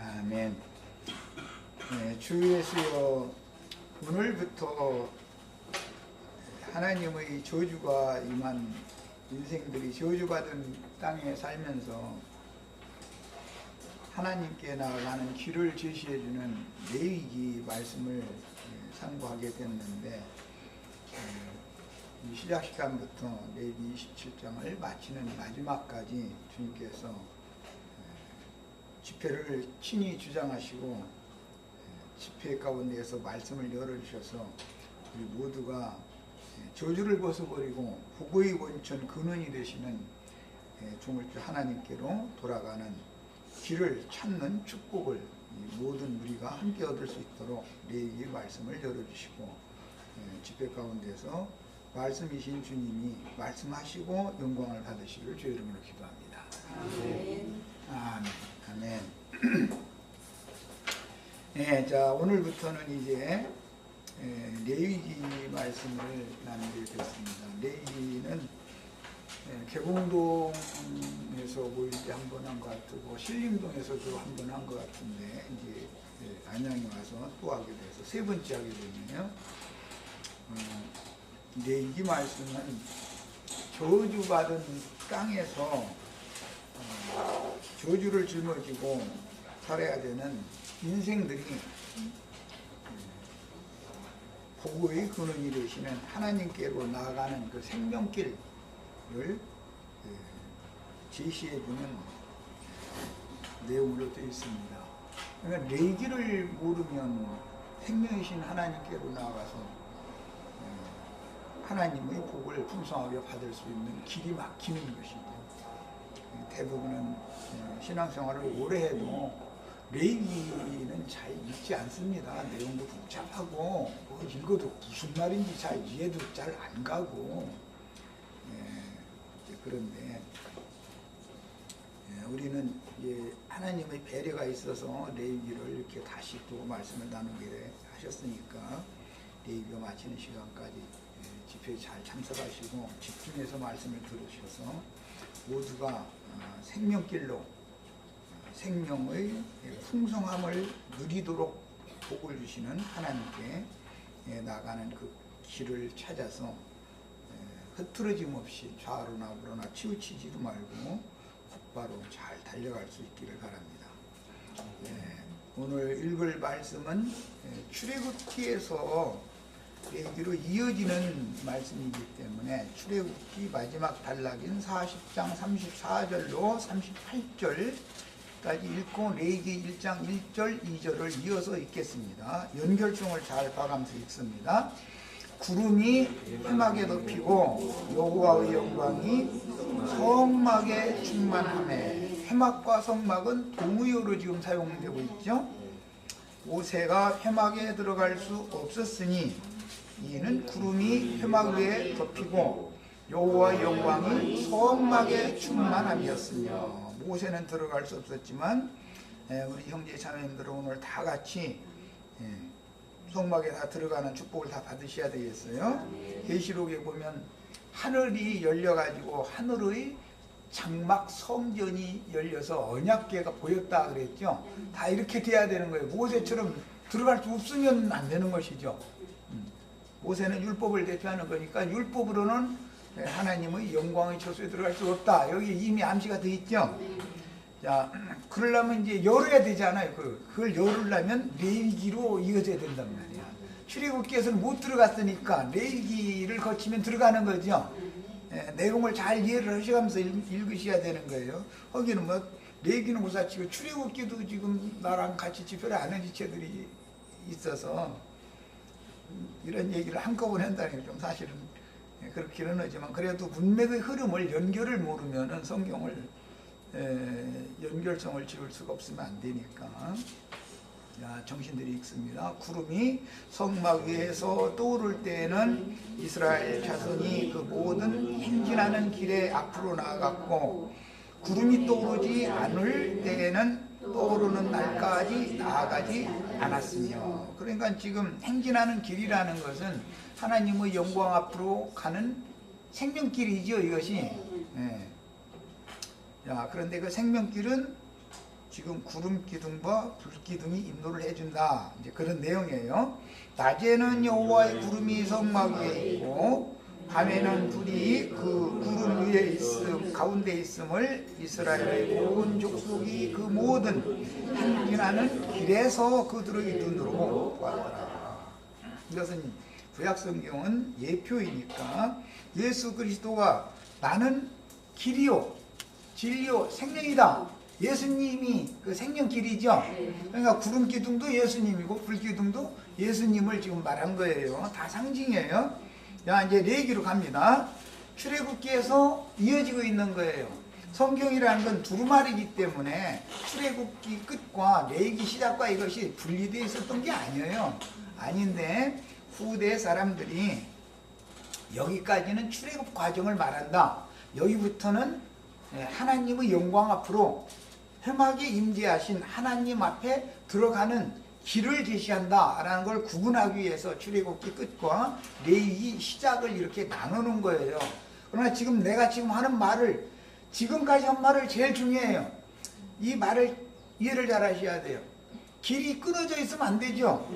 아멘. 네, 주 예수여, 오늘부터 하나님의 저주가 임한 인생들이 저주받은 땅에 살면서 하나님께 나아가는 길을 제시해주는 레위기 말씀을 상고하게 됐는데, 이 시작 시간부터 레위기 27장을 마치는 마지막까지 주님께서 집회를 친히 주장하시고 집회 가운데에서 말씀을 열어주셔서 우리 모두가 저주를 벗어버리고 복의 원천 근원이 되시는 종을주 하나님께로 돌아가는 길을 찾는 축복을 모든 우리가 함께 얻을 수 있도록 레위기 말씀을 열어주시고, 집회 가운데서 말씀이신 주님이 말씀하시고 영광을 받으시기를 주의 이름으로 기도합니다. 아멘. 아멘. 아멘. 네, 자, 오늘부터는 이제 레위기 말씀을 나누게 됐습니다. 레위기는 개봉동에서 모일 때 한 번 한 것 같고, 신림동에서도 한 번 한 것 같은데, 이제 안양에 와서 또 하게 돼서 세 번째 하게 되네요. 레위기 말씀은 저주받은 땅에서 저주를 짊어지고 살아야 되는 인생들이 복의 근원이 되시는 하나님께로 나아가는 그 생명길을 제시해주는 내용으로 되어 있습니다. 그러니까 레위기를 모르면 생명이신 하나님께로 나아가서 하나님의 복을 풍성하게 받을 수 있는 길이 막히는 것이죠. 대부분은 신앙생활을 오래 해도 레위기는 잘 읽지 않습니다. 내용도 복잡하고 뭐 읽어도 무슨 말인지 잘 이해도 잘 안 가고, 그런데 우리는 하나님의 배려가 있어서 레위기를 이렇게 다시 또 말씀을 나누게 하셨으니까 레위기가 마치는 시간까지 집회에 잘 참석하시고 집중해서 말씀을 들으셔서 모두가 생명길로 생명의 풍성함을 누리도록 복을 주시는 하나님께 나가는 그 길을 찾아서 흐트러짐 없이 좌로나 우로나 치우치지도 말고 곧바로 잘 달려갈 수 있기를 바랍니다. 오늘 읽을 말씀은 출애굽기에서 레위기로 이어지는 말씀이기 때문에 출애굽기 마지막 단락인 40장 34절로 38절까지 읽고 레위기 1장 1절 2절을 이어서 읽겠습니다. 연결성을 잘 봐가면서 읽습니다. 구름이 해막에 덮이고 여호와의 영광이 성막에 충만하매. 해막과 성막은 동의어로 지금 사용되고 있죠. 모세가 해막에 들어갈 수 없었으니 이는 구름이 해막 위에 덮이고 여호와의 영광이 성막에 충만함이었으며. 모세는 들어갈 수 없었지만 우리 형제 자매님들은 오늘 다 같이 성막에 다 들어가는 축복을 다 받으셔야 되겠어요. 계시록에 보면 하늘이 열려가지고 하늘의 장막 성전이 열려서 언약궤가 보였다 그랬죠. 다 이렇게 돼야 되는 거예요. 모세처럼 들어갈 수 없으면 안 되는 것이죠. 모세는 율법을 대표하는 거니까 율법으로는 하나님의 영광의 처소에 들어갈 수 없다. 여기 이미 암시가 되어 있죠. 자, 그러려면 이제 열어야 되잖아요. 그걸 열으려면 레위기로 이어져야 된단 말이야. 출애굽기에서는 못 들어갔으니까 레위기를 거치면 들어가는 거죠. 내용을 잘 이해를 하셔가면서 읽으셔야 되는 거예요. 거기는 뭐 레위기는 고사치고 출애굽기도 지금 나랑 같이 집회를 하는 지체들이 있어서 이런 얘기를 한꺼번에 한다는 게 좀 사실은 그렇기는 하지만, 그래도 문맥의 흐름을 연결을 모르면은 성경을 연결성을 지을 수가 없으면 안 되니까. 자, 정신들이 읽습니다. 구름이 성막 위에서 떠오를 때에는 이스라엘 자손이 그 모든 행진하는 길에 앞으로 나아갔고, 구름이 떠오르지 않을 때에는 떠오르는 날까지 나아가지 않았으며. 그러니까 지금 행진하는 길이라는 것은 하나님의 영광 앞으로 가는 생명길이죠, 이것이. 자, 그런데 그 생명길은 지금 구름 기둥과 불 기둥이 인도를 해준다. 이제 그런 내용이에요. 낮에는 여호와의 구름이 성막 위에 있고 밤에는 불이 그 구름 위에 가운데 있음을 이스라엘의 온 족속이 그 모든 행진하는 길에서 그들의 눈으로 보았더라. 이것은 구약성경은 예표이니까 예수 그리스도가 나는 길이요 진리요 생명이다. 예수님이 그 생명길이죠. 그러니까 구름 기둥도 예수님이고 불 기둥도 예수님을 지금 말한 거예요. 다 상징이에요. 자, 이제 레위기로 갑니다. 출애굽기에서 이어지고 있는 거예요. 성경이라는 건 두루마리이기 때문에 출애굽기 끝과 레위기 시작과 이것이 분리되어 있었던 게 아니에요. 아닌데 후대 사람들이 여기까지는 출애굽 과정을 말한다. 여기부터는 하나님의 영광 앞으로 회막에 임재하신 하나님 앞에 들어가는 길을 제시한다 라는 걸 구분하기 위해서 출애굽기 끝과 레위기 시작을 이렇게 나누는 거예요. 그러나 지금 내가 지금 하는 말을 지금까지 한 말을 제일 중요해요. 이 말을 이해를 잘 하셔야 돼요. 길이 끊어져 있으면 안 되죠.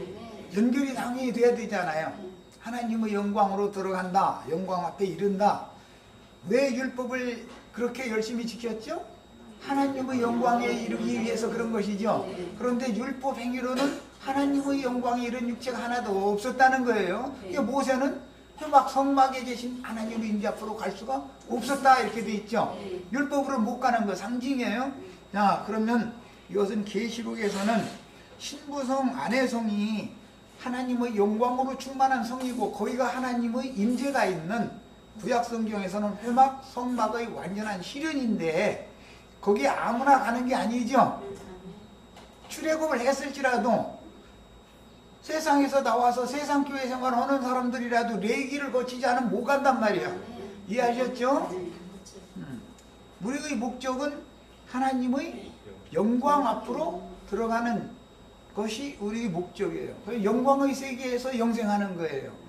연결이 당연히 돼야 되잖아요. 하나님의 영광으로 들어간다. 영광 앞에 이른다. 왜 율법을 그렇게 열심히 지켰죠? 하나님의 영광에 이르기 위해서 그런 것이죠. 그런데 율법 행위로는 하나님의 영광에 이른 육체가 하나도 없었다는 거예요. 그러니까 모세는 회막 성막에 계신 하나님의 임재 앞으로 갈 수가 없었다 이렇게 돼 있죠. 율법으로 못 가는 거 상징이에요. 자, 그러면 이것은 계시록에서는 신부성 아내성이 하나님의 영광으로 충만한 성이고 거기가 하나님의 임재가 있는 구약성경에서는 회막 성막의 완전한 실현인데 거기 아무나 가는 게 아니죠. 출애굽을 했을지라도 세상에서 나와서 세상 교회 생활하는 사람들이라도 레위기를 거치지 않으면 못 간단 말이야. 이해하셨죠? 우리의 목적은 하나님의 영광 앞으로 들어가는 것이 우리의 목적이에요. 영광의 세계에서 영생하는 거예요.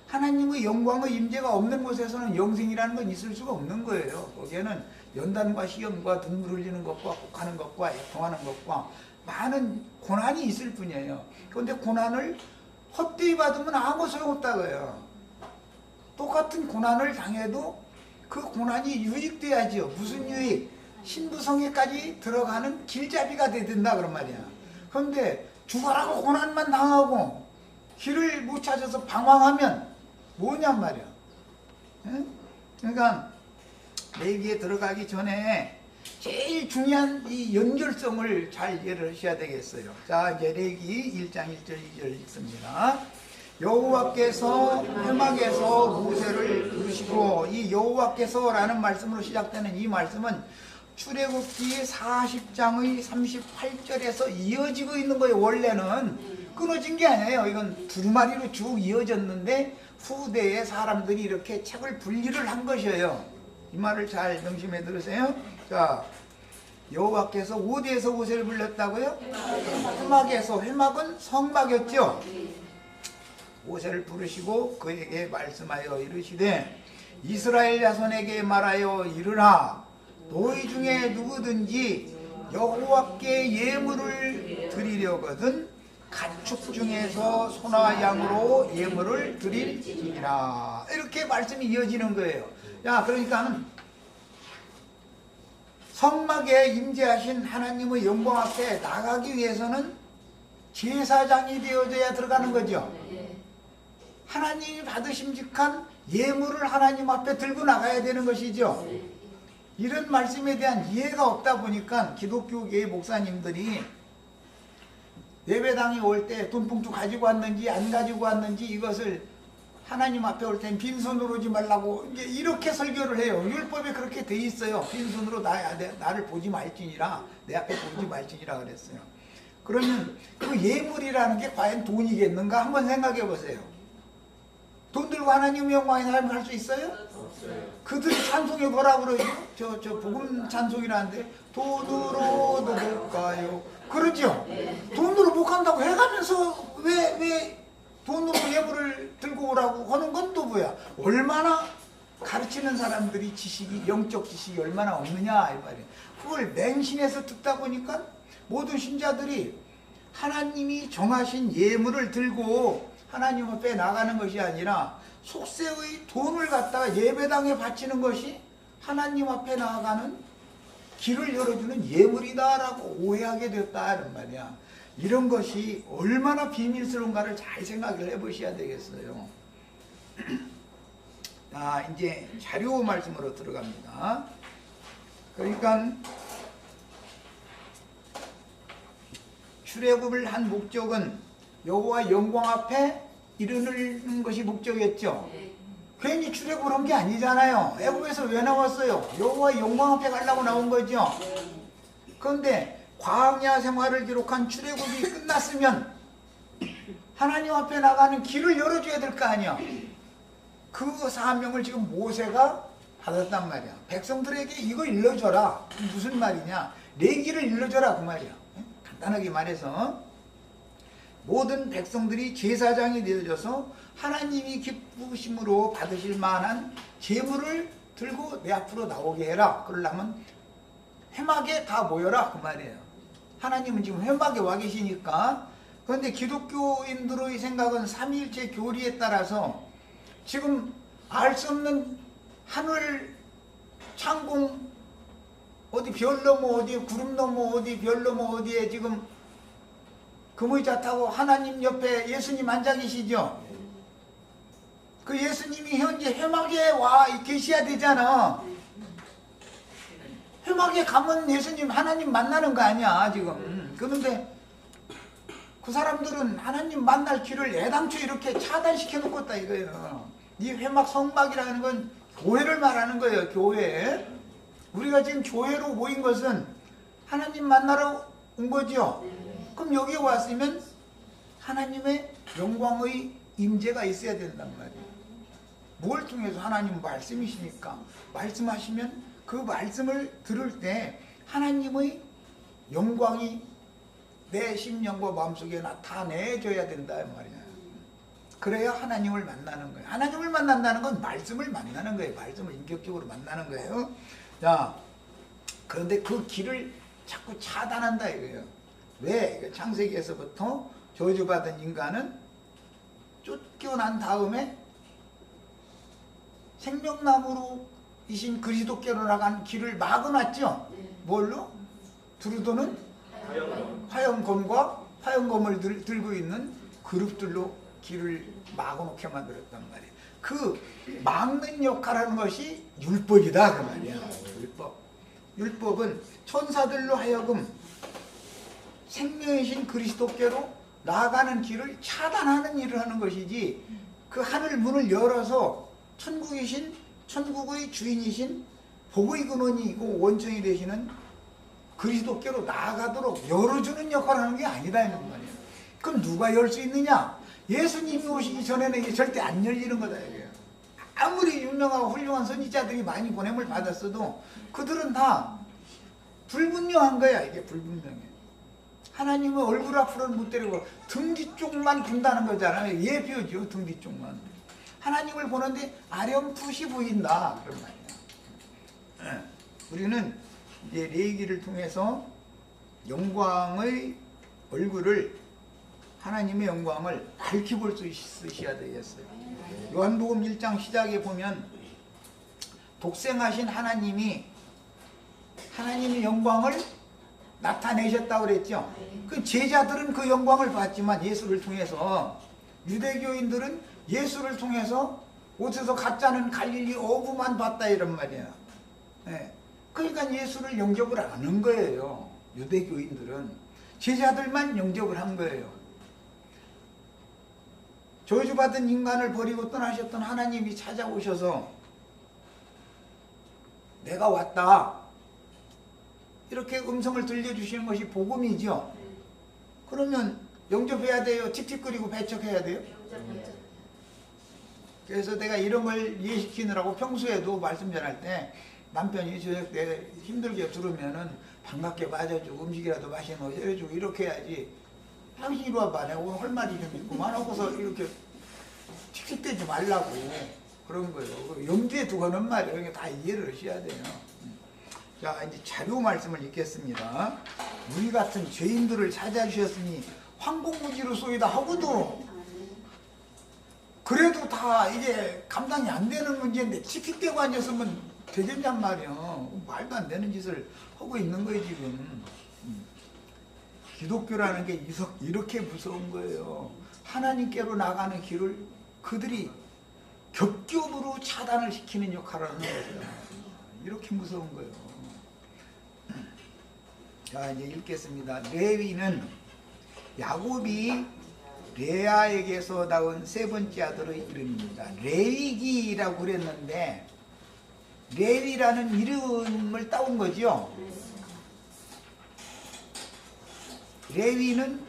하나님의 영광의 임재가 없는 곳에서는 영생이라는 건 있을 수가 없는 거예요. 거기에는 연단과 시험과 눈물 흘리는 것과 곡하는 것과 애통하는 것과 많은 고난이 있을 뿐이에요. 그런데 고난을 헛되이 받으면 아무 소용없다고요. 똑같은 고난을 당해도 그 고난이 유익돼야죠. 무슨 유익? 신부성에까지 들어가는 길잡이가 된다 그런 말이야. 그런데 죽어라고 고난만 당하고 길을 못 찾아서 방황하면 뭐냔 말이야. 그러니까 레위기에 들어가기 전에 제일 중요한 이 연결성을 잘 이해를 하셔야 되겠어요. 자, 이제 레위기 1장 1절 2절 읽습니다. 여호와께서 회막에서 모세를 부르시고, 이 여호와께서라는 말씀으로 시작되는 이 말씀은 출애굽기 40장의 38절에서 이어지고 있는 거예요. 원래는 끊어진 게 아니에요. 이건 두루마리로 쭉 이어졌는데 후대에 사람들이 이렇게 책을 분리를 한 것이에요. 이 말을 잘 명심해 들으세요. 자, 여호와께서 어디에서 모세를 불렀다고요? 회막에서. 회막은 성막이었죠. 모세를 부르시고 그에게 말씀하여 이르시되 이스라엘 자손에게 말하여 이르라. 너희 중에 누구든지 여호와께 예물을 드리려거든 가축 중에서 소나 양으로 예물을 드릴지니라. 이렇게 말씀이 이어지는 거예요. 야, 그러니까 성막에 임재하신 하나님의 영광 앞에 나가기 위해서는 제사장이 되어져야 들어가는 거죠. 하나님이 받으심직한 예물을 하나님 앞에 들고 나가야 되는 것이죠. 이런 말씀에 대한 이해가 없다 보니까 기독교계의 목사님들이 예배당에 올 때 돈봉투 가지고 왔는지 안 가지고 왔는지 이것을 하나님 앞에 올 땐 빈손으로 오지 말라고 이제 이렇게 설교를 해요. 율법에 그렇게 돼 있어요. 빈손으로 나를 보지 말지니라, 내 앞에 보지 말지니라 그랬어요. 그러면 그 예물이라는 게 과연 돈이겠는가 한번 생각해 보세요. 돈 들고 하나님 영광의 삶을 할 수 있어요? 없어요. 그들이 찬송에 뭐라 그러죠? 저 복음 찬송이라는데 돈으로도 못 가요. 그러죠? 돈으로 못 간다고 해가면서 왜 돈으로 예물을 들고 오라고 하는 건 또 뭐야? 얼마나 가르치는 사람들이 지식이, 영적 지식이 얼마나 없느냐 이 말이에요. 그걸 맹신해서 듣다 보니까 모든 신자들이 하나님이 정하신 예물을 들고 하나님 앞에 나가는 것이 아니라 속세의 돈을 갖다가 예배당에 바치는 것이 하나님 앞에 나아가는 길을 열어주는 예물이다라고 오해하게 되었다는 말이야. 이런 것이 얼마나 비밀스러운가를 잘 생각을 해보셔야 되겠어요. 자, 이제 자료 말씀으로 들어갑니다. 그러니까 출애굽을 한 목적은 여호와 영광 앞에 이르는 것이 목적이었죠. 괜히 출애굽을 한 게 아니잖아요. 애굽에서 왜 나왔어요? 여호와 영광 앞에 가려고 나온 거죠. 그런데 광야 생활을 기록한 출애굽이 끝났으면 하나님 앞에 나가는 길을 열어줘야 될 거 아니야. 그 사명을 지금 모세가 받았단 말이야. 백성들에게 이거 일러줘라. 무슨 말이냐? 내 길을 일러줘라 그 말이야. 간단하게 말해서 모든 백성들이 제사장이 되어져서 하나님이 기쁘심으로 받으실 만한 제물을 들고 내 앞으로 나오게 해라. 그러려면 회막에 다 모여라 그 말이에요. 하나님은 지금 회막에 와 계시니까. 그런데 기독교인들의 생각은 삼위일체 교리에 따라서 지금 알 수 없는 하늘 창공 어디 별 넘어 어디 구름 넘어 어디 별 넘어 어디에 지금 금의자 타고 하나님 옆에 예수님 앉아 계시죠. 그 예수님이 현재 회막에 와 계셔야 되잖아. 회막에 가면 예수님 하나님 만나는 거 아니야 지금. 그런데 그 사람들은 하나님 만날 길을 애당초 이렇게 차단시켜 놓고 있다 이거예요. 이 회막 성막이라는 건 교회를 말하는 거예요. 교회. 우리가 지금 교회로 모인 것은 하나님 만나러 온 거죠. 그럼 여기에 왔으면 하나님의 영광의 임재가 있어야 된단 말이에요. 뭘 통해서? 하나님 말씀이시니까. 말씀하시면 그 말씀을 들을 때 하나님의 영광이 내 심령과 마음속에 나타내줘야 된다 말이야. 그래야 하나님을 만나는 거예요. 하나님을 만난다는 건 말씀을 만나는 거예요. 말씀을 인격적으로 만나는 거예요. 자, 그런데 그 길을 자꾸 차단한다 이거예요. 왜? 창세기에서부터 저주받은 인간은 쫓겨난 다음에 생명나무로 이신 그리스도께로 나간 길을 막아놨죠. 뭘로? 두루도는 화염검과 화염검을 들고 있는 그룹들로 길을 막아놓게 만들었단 말이에요. 그 막는 역할하는 것이 율법이다 그 말이야. 율법은 천사들로 하여금 생명이신 그리스도께로 나아가는 길을 차단하는 일을 하는 것이지, 그 하늘 문을 열어서 천국의 주인이신 복의 근원이고 원천이 되시는 그리스도께로 나아가도록 열어주는 역할을 하는 게 아니다 이런 말이에요. 그럼 누가 열 수 있느냐? 예수님이 오시기 전에는 이게 절대 안 열리는 거다 이거예요. 아무리 유명하고 훌륭한 선지자들이 많이 보냄을 받았어도 그들은 다 불분명한 거야. 이게 불분명해. 하나님의 얼굴 앞으로는 못 데리고 등 뒤쪽만 본다는 거잖아요. 예표죠. 등 뒤쪽만. 하나님을 보는데 아렴풋이 보인다 그런 말이야. 우리는 이제 레위기를 통해서 영광의 얼굴을, 하나님의 영광을 밝히 볼 수 있으셔야 되겠어요. 요한복음 1장 시작에 보면 독생하신 하나님이 하나님의 영광을 나타내셨다고 그랬죠. 그 제자들은 그 영광을 봤지만 예수를 통해서, 유대교인들은 예수를 통해서 옷에서 가짜는 갈릴리 어부만 봤다 이런 말이에요. 그러니까 예수를 영접을 안 한 거예요. 유대교인들은. 제자들만 영접을 한 거예요. 저주받은 인간을 버리고 떠나셨던 하나님이 찾아오셔서 내가 왔다 이렇게 음성을 들려주시는 것이 복음이죠. 그러면 영접해야 돼요? 틱틱거리고 배척해야 돼요? 그래서 내가 이런 걸 이해시키느라고 평소에도 말씀 전할 때 남편이 저녁 때 힘들게 들으면은 반갑게 맞아주고 음식이라도 맛있는 거 해주고 이렇게 해야지. 당신 이리 와봐. 내가 오늘 할 말이 좀 있구만 하고서 이렇게 틱틱대지 말라고 그런 거예요. 염두에 두고는 말이에요. 다 이해를 하셔야 돼요. 자, 이제 자료 말씀을 읽겠습니다. 우리 같은 죄인들을 찾아주셨으니 황공무지로소이다 하고도 그래도 다 이게 감당이 안 되는 문제인데 틱틱대고 앉았으면 되겠냔 말이야. 말도 안 되는 짓을 하고 있는 거예요 지금. 기독교라는 게 이렇게 무서운 거예요. 하나님께로 나가는 길을 그들이 겹겹으로 차단을 시키는 역할을 하는 거죠. 이렇게 무서운 거예요. 자, 이제 읽겠습니다. 레위는 야곱이 레아에게서 낳은 세 번째 아들의 이름입니다. 레위기라고 그랬는데 레위라는 이름을 따온 거죠. 레위는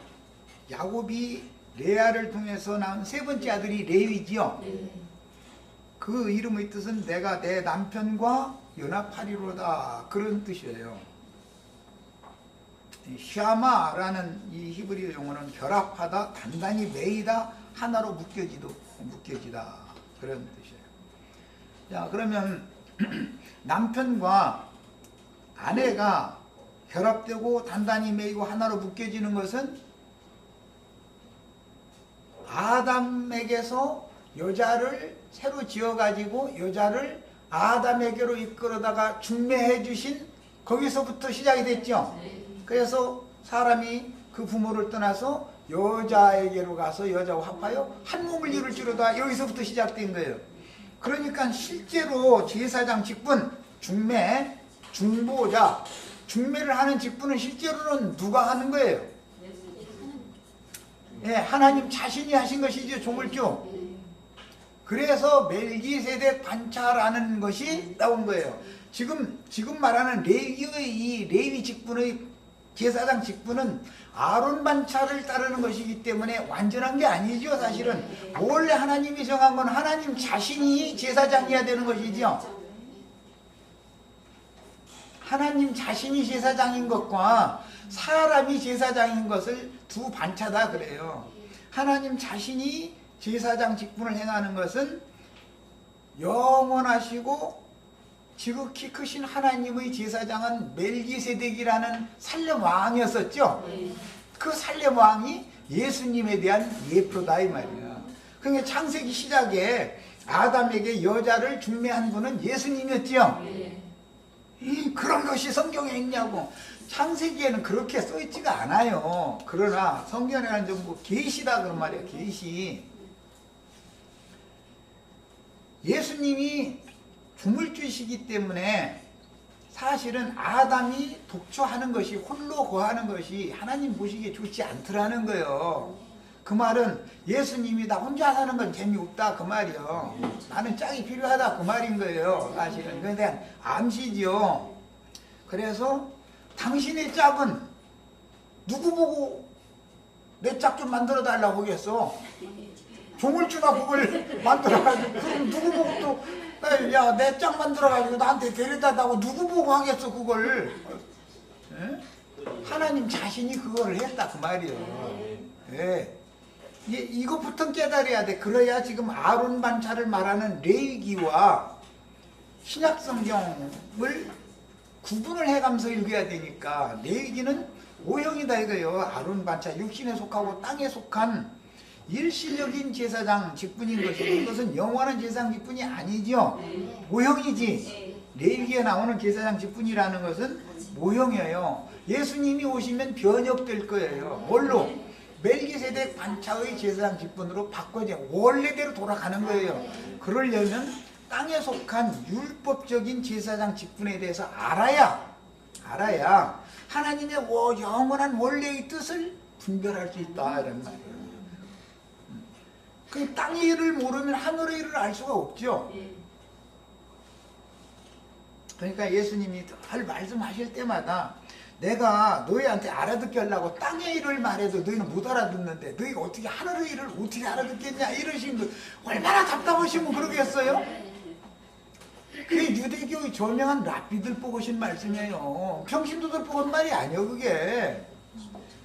야곱이 레아를 통해서 낳은 세 번째 아들이 레위지요. 그 이름의 뜻은 내가 내 남편과 연합하리로다, 그런 뜻이에요. 샤마라는 이 히브리 용어는 결합하다, 단단히 매이다, 하나로 묶여지다, 그런 뜻이에요. 자, 그러면 남편과 아내가 결합되고 단단히 매이고 하나로 묶여지는 것은 아담에게서 여자를 새로 지어가지고 여자를 아담에게로 이끌어다가 중매해 주신 거기서부터 시작이 됐죠. 그래서 사람이 그 부모를 떠나서 여자에게로 가서 여자와 합하여 한 몸을 이룰지로다, 여기서부터 시작된 거예요. 그러니까 실제로 제사장 직분, 중매, 중보자, 중매를 하는 직분은 실제로는 누가 하는 거예요? 예, 하나님 자신이 하신 것이죠. 조물주. 그래서 멜기세덱 반차라는 것이 나온 거예요. 지금 말하는 레위의 이 레위 직분의 제사장 직분은 아론 반차를 따르는 것이기 때문에 완전한 게 아니죠. 사실은 원래 하나님이 정한 건 하나님 자신이 제사장이어야 되는 것이죠. 하나님 자신이 제사장인 것과 사람이 제사장인 것을 두 반차다 그래요. 하나님 자신이 제사장 직분을 행하는 것은 영원하시고 지극히 크신 하나님의 제사장은 멜기세덱이라는 살렘 왕이었었죠. 그 살렘 왕이 예수님에 대한 예표다 이 말이야. 그러니까 창세기 시작에 아담에게 여자를 중매한 분은 예수님이었죠. 그런 것이 성경에 있냐고. 창세기에는 그렇게 써있지가 않아요. 그러나 성경에는 전부 계시다 그런 말이에요. 계시. 예수님이 주물주시기 때문에 사실은 아담이 독초하는 것이, 홀로 거하는 것이 하나님 보시기에 좋지 않더라는 거예요. 그 말은 예수님이 나 혼자 사는 건 재미없다 그 말이요. 나는 짝이 필요하다 그 말인 거예요. 사실은 그에 대한 암시지요. 그래서 당신의 짝은 누구 보고 내 짝 좀 만들어 달라고 하겠어? 조물주가 그걸 만들어가지고 그럼 누구 보고 또 야 내 짝 만들어가지고 나한테 데려다다고 누구 보고 하겠어 그걸? 에? 하나님 자신이 그거를 했다 그 말이에요. 예. 이것부터 깨달아야 돼. 그래야 지금 아론 반차를 말하는 레위기와 신약 성경을 구분을 해가면서 읽어야 되니까 레위기는 오형이다 이거예요. 아론 반차, 육신에 속하고 땅에 속한 일시적인 제사장 직분인 것이고 이것은 영원한 제사장 직분이 아니죠. 모형이지. 레위기에 나오는 제사장 직분이라는 것은 모형이에요. 예수님이 오시면 변협될 거예요. 뭘로? 멜기세덱 반차의 제사장 직분으로 바꿔져 원래대로 돌아가는 거예요. 그러려면 땅에 속한 율법적인 제사장 직분에 대해서 알아야 하나님의 영원한 원래의 뜻을 분별할 수 있다 이런 말이에요. 그 땅의 일을 모르면 하늘의 일을 알 수가 없죠. 그러니까 예수님이 말씀하실 때마다 내가 너희한테 알아듣게 하려고 땅의 일을 말해도 너희는 못 알아듣는데 너희가 어떻게 하늘의 일을 어떻게 알아듣겠냐 이러신 거 얼마나 답답하시면 그러겠어요? 그게 유대교의 저명한 랍비들 보고 오신 말씀이에요. 평신도들 보고 온 말이 아니에요 그게.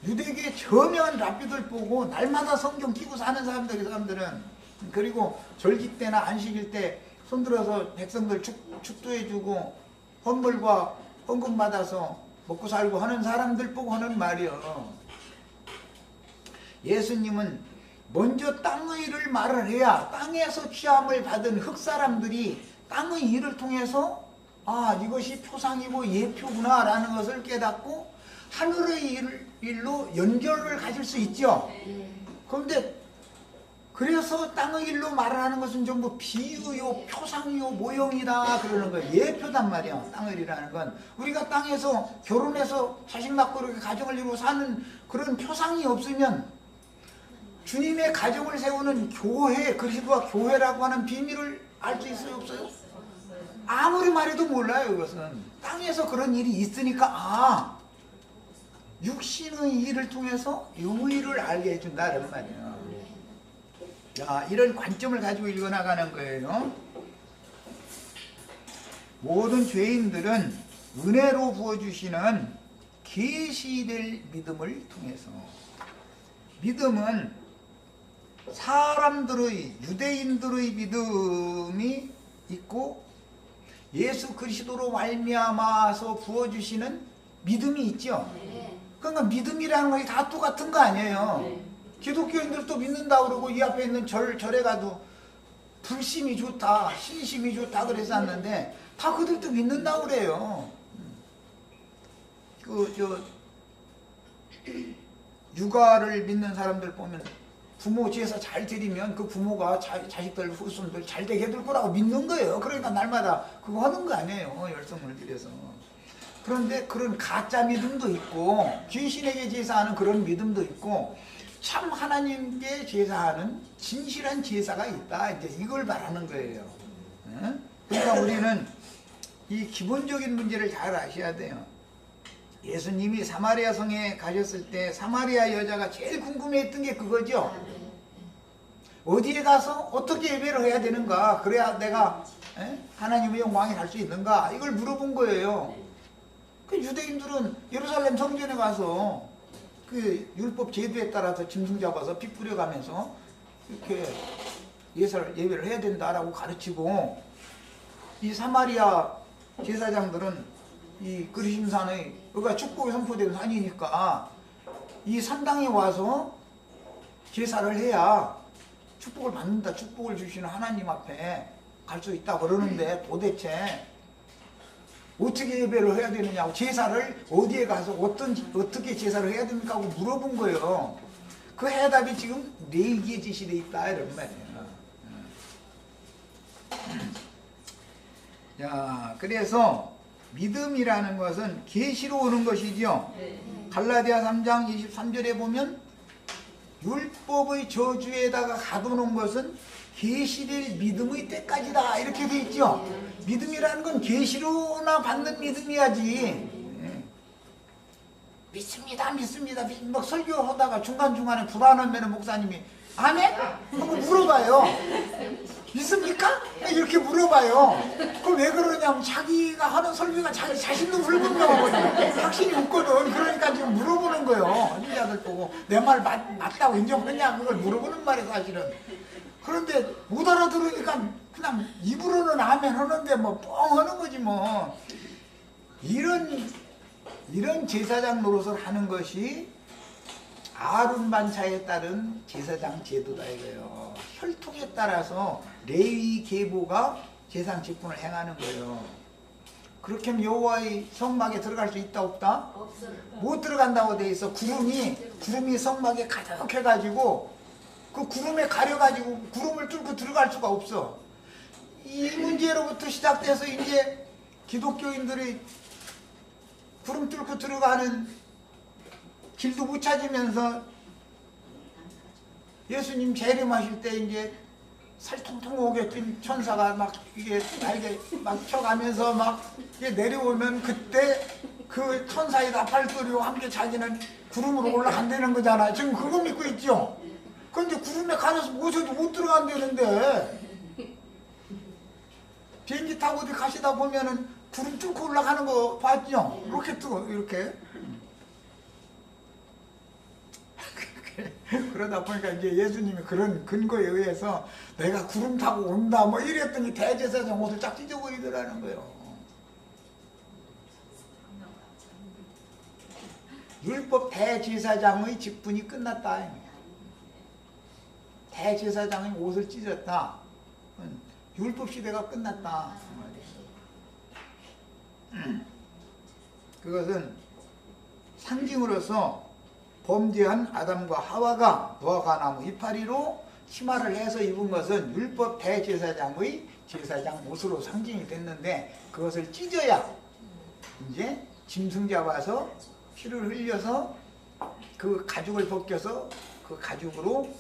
유대교의 저명한 랍비들 보고 날마다 성경 끼고 사는 사람들은 그리고 절기 때나 안식일 때 손들어서 백성들 축도해주고 헌물과 헌금 받아서 먹고 살고 하는 사람들 보고 하는 말이요. 예수님은 먼저 땅의 일을 말을 해야 땅에서 취함을 받은 흙사람들이 땅의 일을 통해서 아, 이것이 표상이고 예표구나 라는 것을 깨닫고 하늘의 일로 연결을 가질 수 있죠. 그런데 그래서 땅의 일로 말을 하는 것은 전부 비유요, 표상이요, 모형이다 그러는 거예요. 예표단 말이야. 땅의 일이라는 건 우리가 땅에서 결혼해서 자식 낳고 이렇게 가정을 이루고 사는 그런 표상이 없으면 주님의 가정을 세우는 교회, 그리스도와 교회라고 하는 비밀을 알 수 있어요, 없어요? 아무리 말해도 몰라요. 이것은 땅에서 그런 일이 있으니까 아, 육신의 일을 통해서 영의 일을 알게 해준다는 말이에요. 자, 이런 관점을 가지고 읽어나가는 거예요. 모든 죄인들은 은혜로 부어주시는 계시될 믿음을 통해서, 믿음은 사람들의, 유대인들의 믿음이 있고 예수 그리스도로 말미암아서 부어주시는 믿음이 있죠. 그러니까 믿음이라는 것이 다 똑같은 거 아니에요. 기독교인들도 믿는다 그러고 이 앞에 있는 절에 가도 불심이 좋다, 신심이 좋다 그랬었는데 다 그들도 믿는다 그래요. 육아를 믿는 사람들 보면 부모 제사 잘 드리면 그 부모가 자식들, 후손들 잘 되게 해줄 거라고 믿는 거예요. 그러니까 날마다 그거 하는 거 아니에요. 열성을 들여서. 그런데 그런 가짜 믿음도 있고 귀신에게 제사하는 그런 믿음도 있고 참 하나님께 제사하는 진실한 제사가 있다. 이제 이걸 말하는 거예요. 그러니까 우리는 이 기본적인 문제를 잘 아셔야 돼요. 예수님이 사마리아 성에 가셨을 때 사마리아 여자가 제일 궁금해했던 게 그거죠. 어디에 가서 어떻게 예배를 해야 되는가, 그래야 내가 하나님의 영광에 갈 수 있는가, 이걸 물어본 거예요. 그 유대인들은 예루살렘 성전에 가서 그 율법 제도에 따라서 짐승 잡아서 피 뿌려가면서 이렇게 예배를 해야 된다라고 가르치고, 이 사마리아 제사장들은 이 그리심산의, 그러니까 축복이 선포된 산이니까 이 산당에 와서 제사를 해야 축복을 받는다, 축복을 주시는 하나님 앞에 갈 수 있다 그러는데 도대체 어떻게 예배를 해야 되느냐고, 제사를 어디에 가서 어떻게 제사를 해야 됩니까 하고 물어본 거예요. 그 해답이 지금 레위기에 제시되어 있다 이런 말이에요. 자, 그래서 믿음이라는 것은 계시로 오는 것이죠. 갈라디아 3장 23절에 보면 율법의 저주에다가 가둬놓은 것은 계시될 믿음의 때까지다 이렇게 돼 있죠. 믿음이라는 건 계시로나 받는 믿음이야지. 믿습니다, 믿습니다, 막 설교하다가 중간중간에 불안하면 목사님이 아멘? 하고 물어봐요. 믿습니까? 이렇게 물어봐요. 그럼 왜 그러냐면 자기가 하는 설교가 자기 자신도 불분명하거든요. 확신이 없거든. 그러니까 지금 물어보는 거예요. 신자들 보고 내 말 맞다고 인정하냐 그걸 물어보는 말이에요 사실은. 그런데 못 알아들으니까 그냥 입으로는 아멘 하는데 뭐 뻥 하는 거지 뭐. 이런 제사장 노릇을 하는 것이 아론 반차에 따른 제사장 제도다 이거예요. 혈통에 따라서 레위 계보가 제사장 직분을 행하는 거예요. 그렇게 하면 여호와의 성막에 들어갈 수 있다 없다? 없어요. 못 들어간다고 돼 있어. 구름이 성막에 가득해가지고 그 구름에 가려가지고 구름을 뚫고 들어갈 수가 없어. 이 문제로부터 시작돼서 이제 기독교인들이 구름 뚫고 들어가는 길도 못 찾으면서 예수님 재림하실 때 이제 살통통 오겠던 천사가 막 이게 날개 막 쳐가면서 막 이게 내려오면 그때 그 천사의 나팔소리와 함께 자기는 구름으로 올라간다는 거잖아. 지금 그거 믿고 있죠? 그런데 구름에 가려서 모셔도 못 들어간다는데 비행기 타고 어디 가시다 보면은 구름 뚫고 올라가는 거 봤죠? 로켓 뜨고 이렇게. 그러다 보니까 이제 예수님이 그런 근거에 의해서 내가 구름 타고 온다 뭐 이랬더니 대제사장 옷을 쫙 찢어버리더라는 거예요. 율법 대제사장의 직분이 끝났다. 대제사장이 옷을 찢었다. 율법 시대가 끝났다. 그것은 상징으로서 범죄한 아담과 하와가 무화과나무 이파리로 치마를 해서 입은 것은 율법 대제사장의 제사장 옷으로 상징이 됐는데, 그것을 찢어야 이제 짐승 잡아서 피를 흘려서 그 가죽을 벗겨서 그 가죽으로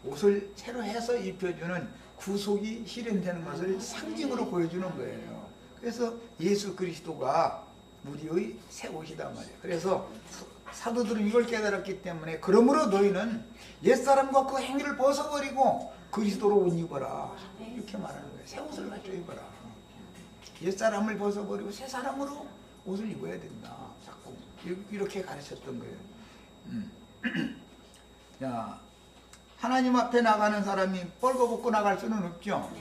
옷을 새로 해서 입혀주는 구속이 실현되는 것을 상징으로 보여주는 거예요. 그래서 예수 그리스도가 우리의 새 옷이단 말이에요. 그래서 사도들은 이걸 깨달았기 때문에, 그러므로 너희는 옛사람과 그 행위를 벗어버리고 그리스도로 옷 입어라, 이렇게 말하는 거예요. 새 옷을 갖춰 입어라. 옛사람을 벗어버리고 새 사람으로 옷을 입어야 된다. 자꾸 이렇게 가르쳤던 거예요. 자, 하나님 앞에 나가는 사람이 뻘거벗고 나갈 수는 없죠.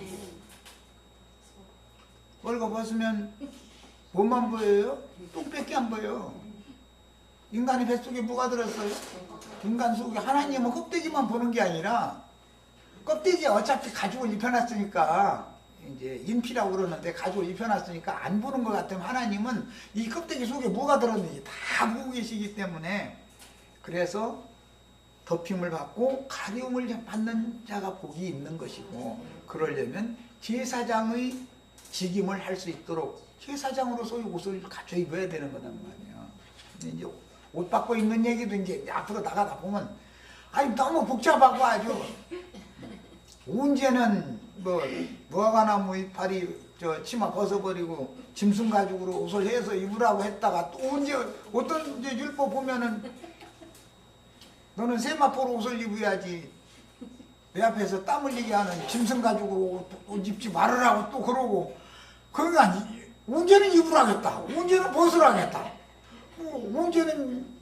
뻘거벗으면 뭐만 보여요? 똥밖에 안 보여요. 인간의 뱃속에 뭐가 들었어요? 인간 속에 하나님은 껍데기만 보는 게 아니라, 껍데기에 어차피 가죽을 입혀놨으니까, 이제 인피라고 그러는데 가죽을 입혀놨으니까 안 보는 것 같으면 하나님은 이 껍데기 속에 뭐가 들었는지 다 보고 계시기 때문에, 그래서 덮임을 받고 가려움을 받는 자가 복이 있는 것이고, 그러려면 제사장의 직임을 할 수 있도록 제사장으로서의 옷을 갖춰 입어야 되는 거단 말이에요. 이제 옷 받고 입는 얘기도 이제 앞으로 나가다 보면, 아니 너무 복잡하고 아주, 언제는 뭐 무화과나무 이파리 저 치마 벗어버리고 짐승 가죽으로 옷을 해서 입으라고 했다가, 또 언제 어떤 이제 율법 보면은 너는 세마포로 옷을 입어야지, 내 앞에서 땀 흘리게 하는 짐승 가죽으로 옷 입지 말으라고 또 그러고, 그러니까 언제는 입으라겠다, 언제는 벗으라겠다, 언제는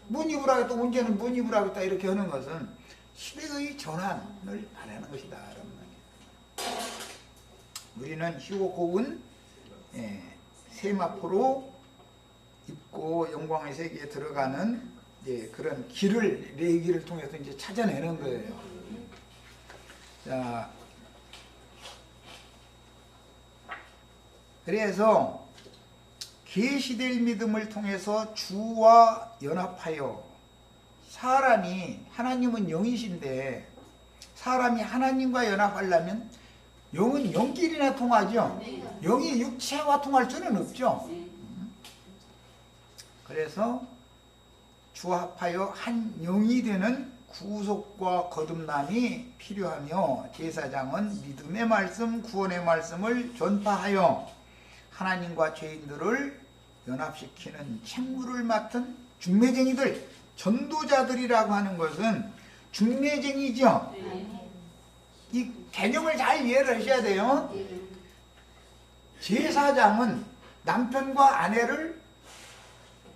못 입으라겠다, 언제는 못 입으라겠다, 이렇게 하는 것은 시대의 전환을 바라는 것이다. 우리는 희고 고운 세마포로 입고 영광의 세계에 들어가는 그런 길을, 레위기를 통해서 이제 찾아내는 거예요. 자, 그래서 계시될 믿음을 통해서 주와 연합하여, 사람이, 하나님은 영이신데 사람이 하나님과 연합하려면 영은 영끼리나 통하죠. 영이 육체와 통할 수는 없죠. 그래서 주와 합하여 한 영이 되는 구속과 거듭남이 필요하며, 제사장은 믿음의 말씀, 구원의 말씀을 전파하여 하나님과 죄인들을 연합시키는 책무를 맡은 중매쟁이들, 전도자들이라고 하는 것은 중매쟁이죠. 이 개념을 잘 이해를 하셔야 돼요. 제사장은 남편과 아내를,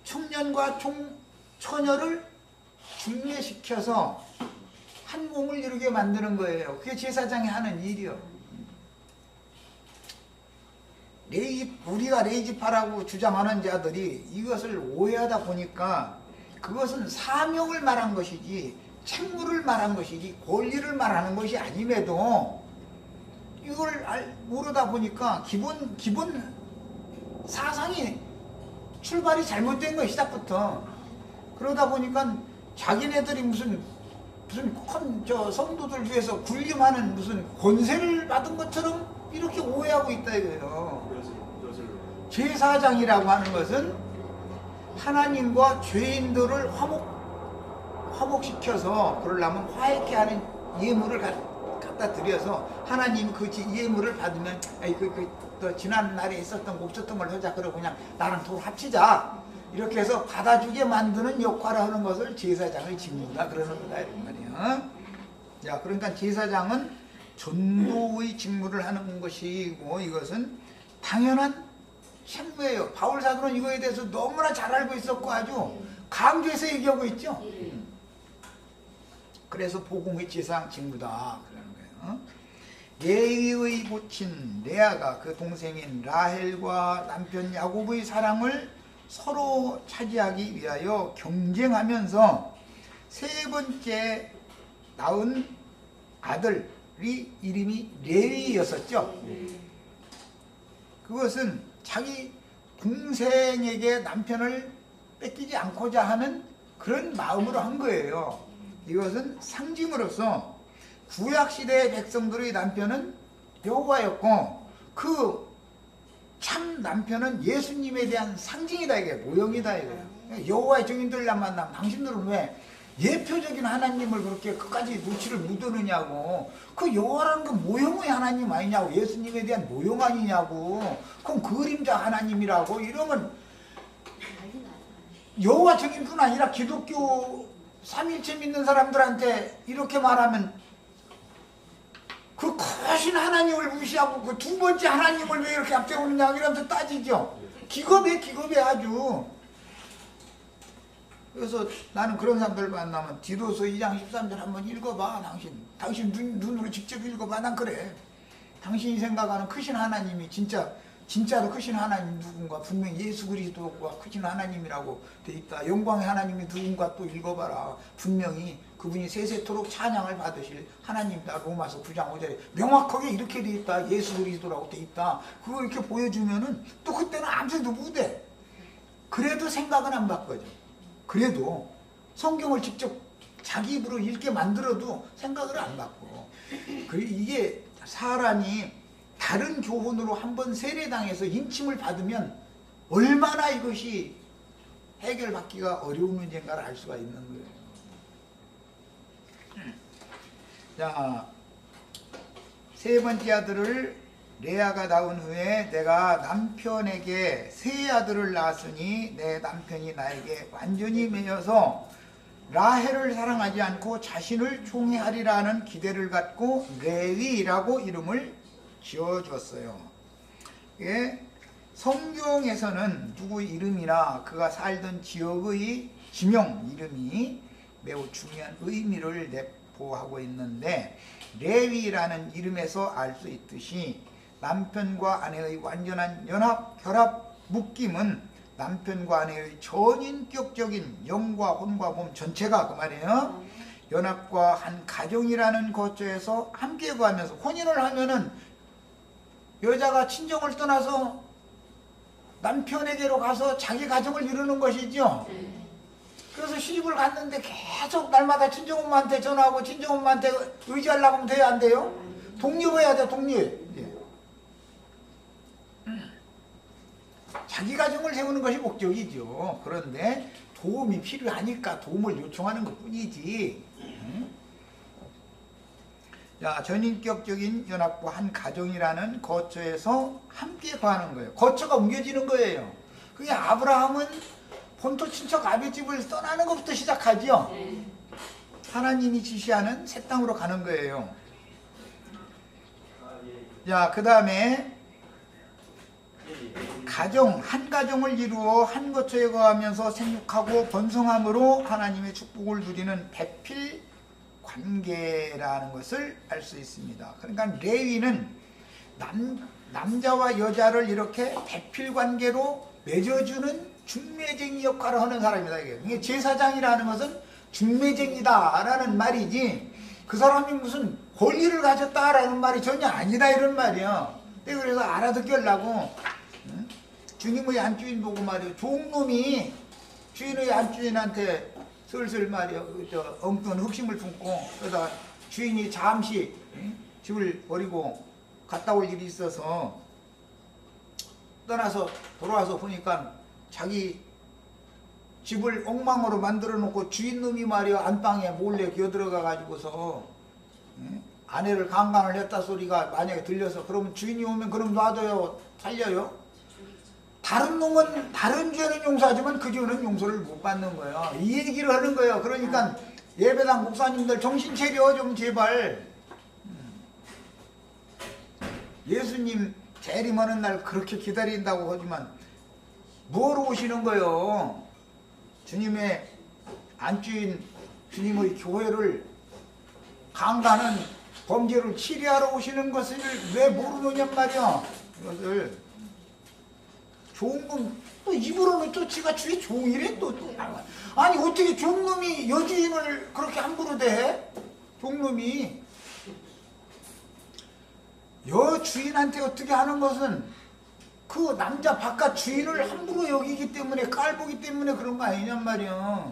청년과 처녀를 중매시켜서 한 몸을 이루게 만드는 거예요. 그게 제사장이 하는 일이요. 우리가 레이지파라고 주장하는 자들이 이것을 오해하다 보니까, 그것은 사명을 말한 것이지 책무를 말한 것이지 권리를 말하는 것이 아님에도, 이걸 모르다 보니까 기본 사상이 출발이 잘못된 거예요, 시작부터. 그러다 보니까 자기네들이 무슨 큰 성도들 위해서 군림하는 무슨 권세를 받은 것처럼 이렇게 오해하고 있다 이거예요. 제사장이라고 하는 것은 하나님과 죄인들을 화목시켜서, 그러려면 화해케 하는 예물을 갖다 드려서, 하나님 그 예물을 받으면, 또 지난 날에 있었던 옵셨던 걸 하자, 그러고 그냥 나랑 서로 합치자, 이렇게 해서 받아주게 만드는 역할을 하는 것을 제사장의 직무다 그러는 거다, 이런 말이야. 자, 그러니까 제사장은 전도의 직무를 하는 것이고, 이것은 당연한 책무예요. 바울 사도는 이거에 대해서 너무나 잘 알고 있었고 아주 강조해서 얘기하고 있죠. 그래서 복음의 제사장 직무다 그러는 거예요. 레위의 모친 레아가 그 동생인 라헬과 남편 야곱의 사랑을 서로 차지하기 위하여 경쟁하면서 세 번째 낳은 아들이 이름이 레위였었죠. 그것은 자기 동생에게 남편을 뺏기지 않고자 하는 그런 마음으로 한 거예요. 이것은 상징으로서 구약시대의 백성들의 남편은 여호와였고 그 참 남편은 예수님에 대한 상징이다, 이게 모형이다 이거예요. 여호와의 증인들만 만나면 당신들은 왜 예표적인 하나님을 그렇게 끝까지 눈치를 못 오느냐고. 그 여호와라는 건 모형의 하나님 아니냐고. 예수님에 대한 모형 아니냐고. 그럼 그림자 하나님이라고. 이러면 여호와 증인뿐 아니라 기독교 삼일체 믿는 사람들한테 이렇게 말하면 그 크신 하나님을 무시하고 그 두 번째 하나님을 왜 이렇게 앞세우느냐 이러면서 따지죠. 기겁해 아주. 그래서 나는 그런 사람들 만나면 디도서 2장 13절 한번 읽어봐. 당신 눈으로 직접 읽어봐. 난 그래. 당신이 생각하는 크신 하나님이 진짜로 크신 하나님 누군가, 분명히 예수 그리스도가 크신 하나님이라고 돼 있다. 영광의 하나님이 누군가 또 읽어봐라. 분명히 그분이 세세토록 찬양을 받으실 하나님이다. 로마서 9장 5절에 명확하게 이렇게 돼 있다. 예수 그리스도라고 돼 있다. 그거 이렇게 보여주면은 또 그때는 아무 생각도 못해. 그래도 생각은 안 바꿔져. 그래도 성경을 직접 자기 입으로 읽게 만들어도 생각을 안 바꿔. 이게 사람이 다른 교훈으로 한번 세례당해서 인침을 받으면 얼마나 이것이 해결받기가 어려운 문제인가를 알 수가 있는 거예요. 자, 세 번째 아들을 레아가 낳은 후에 내가 남편에게 세 아들을 낳았으니 내 남편이 나에게 완전히 매여서 라헬을 사랑하지 않고 자신을 총애하리라 하는 기대를 갖고 레위라고 이름을 지어줬어요. 예, 성경에서는 누구 이름이나 그가 살던 지역의 지명 이름이 매우 중요한 의미를 내포하고 있는데 레위라는 이름에서 알 수 있듯이 남편과 아내의 완전한 연합, 결합, 묶임은 남편과 아내의 전인격적인 영과 혼과 몸 전체가 그 말이에요. 연합과 한 가정이라는 거처에서 함께 거하면서 혼인을 하면은 여자가 친정을 떠나서 남편에게로 가서 자기 가정을 이루는 것이죠. 그래서 시집을 갔는데 계속 날마다 친정엄마한테 전화하고 친정엄마한테 의지하려고 하면 돼요, 안 돼요? 독립해야 돼, 독립. 자기 가정을 세우는 것이 목적이죠. 그런데 도움이 필요하니까 도움을 요청하는 것 뿐이지. 자, 전인격적인 연합과 한 가정이라는 거처에서 함께 거하는 거예요. 거처가 옮겨지는 거예요. 그게 아브라함은 본토 친척 아비 집을 떠나는 것부터 시작하죠. 하나님이 지시하는 새 땅으로 가는 거예요. 자, 그 다음에 한 가정을 이루어 한 거처에 거하면서 생육하고 번성함으로 하나님의 축복을 누리는 배필 관계라는 것을 알 수 있습니다. 그러니까 레위는 남자와 여자를 이렇게 배필 관계로 맺어주는 중매쟁이 역할을 하는 사람이다. 이게 제사장이라는 것은 중매쟁이다라는 말이지 그 사람이 무슨 권리를 가졌다라는 말이 전혀 아니다 이런 말이야. 그래서 알아듣겠려고 주님의 안주인 보고 말이야. 종놈이 주인의 안주인한테 슬슬 말이야 엉뚱한 흑심을 품고 그러다 주인이 잠시 집을 버리고 갔다 올 일이 있어서 떠나서 돌아와서 보니까 자기 집을 엉망으로 만들어 놓고 주인놈이 말이야 안방에 몰래 기어들어가 가지고서 아내를 강간을 했다 소리가 만약에 들려서 그러면 주인이 오면 그럼 놔둬요? 살려요? 다른 놈은 다른 죄는 용서하지만 그 죄는 용서를 못 받는 거예요. 이 얘기를 하는 거예요. 그러니까 예배당 목사님들 정신 차려 좀 제발. 예수님 재림하는 날 그렇게 기다린다고 하지만 뭐하러 오시는 거예요? 주님의 안주인 주님의 교회를 강간한 범죄를 치리하러 오시는 것을 왜 모르느냔 말이야. 이것을 좋은 놈, 또 입으로는 또 지가 주위 종이래 또. 아니 어떻게 종놈이 여주인을 그렇게 함부로 대해? 종놈이 여주인한테 어떻게 하는 것은 그 남자 바깥 주인을 함부로 여기기 때문에, 깔보기 때문에 그런 거 아니냔 말이야.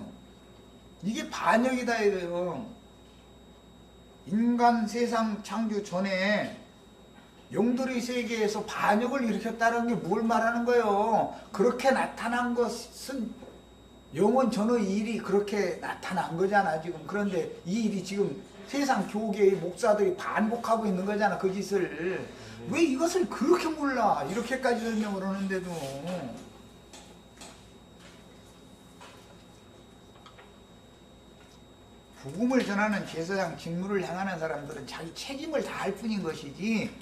이게 반역이다 이래요. 인간 세상 창조 전에 영들의 세계에서 반역을 일으켰다는 게 뭘 말하는 거예요? 그렇게 나타난 것은 영원 전의 일이 그렇게 나타난 거잖아 지금. 그런데 이 일이 지금 세상 교계의 목사들이 반복하고 있는 거잖아 그 짓을. 왜 이것을 그렇게 몰라? 이렇게까지 설명을 하는데도. 복음을 전하는 제사장 직무를 향하는 사람들은 자기 책임을 다할 뿐인 것이지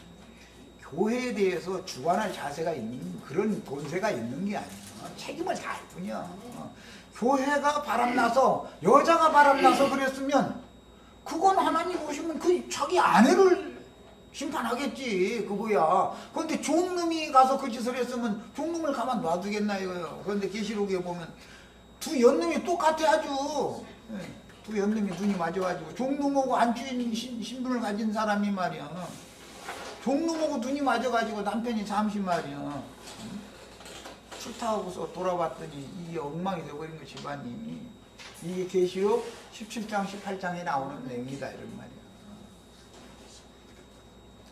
교회에 대해서 주관할 자세가 있는 그런 본세가 있는 게 아니야. 책임을 다할 뿐이야. 교회가 바람나서 여자가 바람나서 그랬으면 그건 하나님 오시면 그 자기 아내를 심판하겠지 그거야. 그런데 종놈이 가서 그 짓을 했으면 종놈을 가만 놔두겠나 이거요. 그런데 계시록에 보면 두 연놈이 똑같아 아주. 두 연놈이 눈이 맞아가지고 종놈하고 안주인 신분을 가진 사람이 말이야. 종놈하고 눈이 맞아가지고 남편이 잠시 말이야 출타하고서 돌아봤더니 이게 엉망이 되어버린 거 집안이. 이게 계시록 17장 18장에 나오는 내용이다 이런 말이야.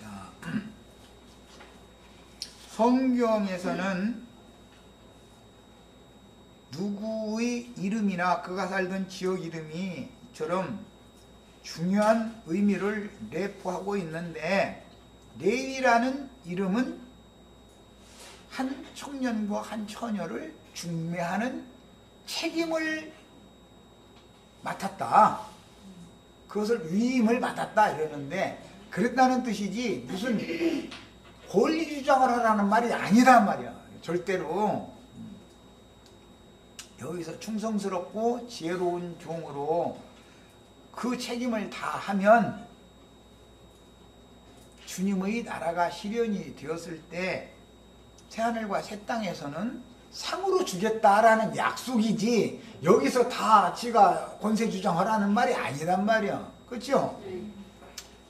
자, 성경에서는 누구의 이름이나 그가 살던 지역 이름이 이처럼 중요한 의미를 내포하고 있는데, 레위라는 이름은 한 청년과 한 처녀를 중매하는 책임을 맡았다. 그것을 위임을 받았다 이러는데, 그랬다는 뜻이지 무슨 권리 주장을 하라는 말이 아니란 말이야. 절대로. 여기서 충성스럽고 지혜로운 종으로 그 책임을 다하면 주님의 나라가 실현이 되었을 때 새하늘과 새 땅에서는 상으로 주겠다라는 약속이지 여기서 다 지가 권세 주장하라는 말이 아니란 말이야. 그렇죠?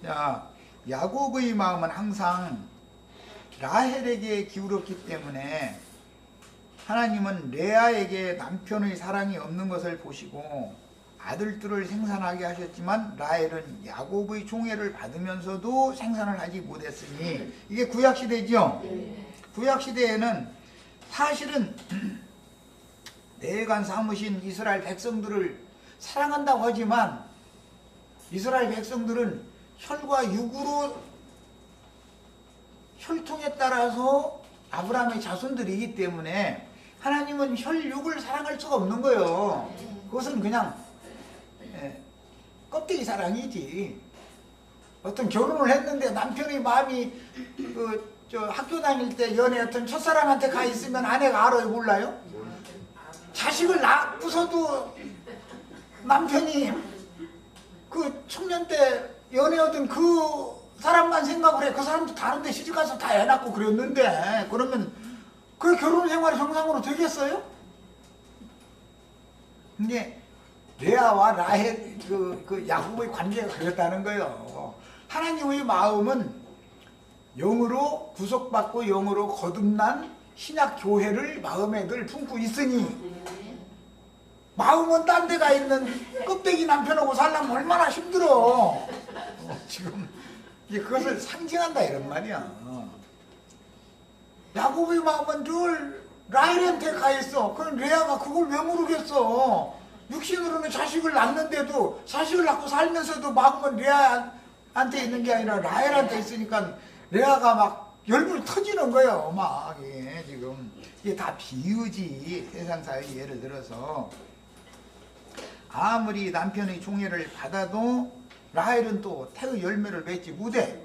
자, 야곱의 마음은 항상 라헬에게 기울었기 때문에 하나님은 레아에게 남편의 사랑이 없는 것을 보시고 아들들을 생산하게 하셨지만 라헬은 야곱의 총애를 받으면서도 생산을 하지 못했으니, 이게 구약시대죠. 구약시대에는 사실은 내간 삼으신 이스라엘 백성들을 사랑한다고 하지만 이스라엘 백성들은 혈과 육으로 혈통에 따라서 아브라함의 자손들이기 때문에 하나님은 혈육을 사랑할 수가 없는 거예요. 그것은 그냥 껍데기 사랑이지. 어떤 결혼을 했는데 남편의 마음이 학교 다닐 때 연애했던 첫사랑한테 가 있으면 아내가 알아요 몰라요? 자식을 낳고서도 남편이 그 청년 때 연애하던 그 사람만 생각을 해. 그 사람도 다른 데 시집가서 다 애 낳고 그랬는데, 그러면 그 결혼 생활이 정상으로 되겠어요? 근데 레아와 라헬 그 야곱의 관계가 그랬다는 거예요. 하나님의 마음은 영으로 구속받고 영으로 거듭난 신약 교회를 마음에 늘 품고 있으니, 마음은 딴 데가 있는 껍데기 남편하고 살려면 얼마나 힘들어. 지금 이제 그것을 상징한다 이런 말이야. 야곱의 마음은 늘 라헬한테 가 있어. 그럼 레아가 그걸 왜 모르겠어? 육신으로는 자식을 낳는데도, 자식을 낳고 살면서도 마음은 레아한테 있는 게 아니라 라헬한테 있으니까 레아가 막 열불 터지는 거예요. 막 지금 이게 다 비유지. 세상사의 예를 들어서 아무리 남편의 종애를 받아도 라헬은 또 태의 열매를 맺지 못해.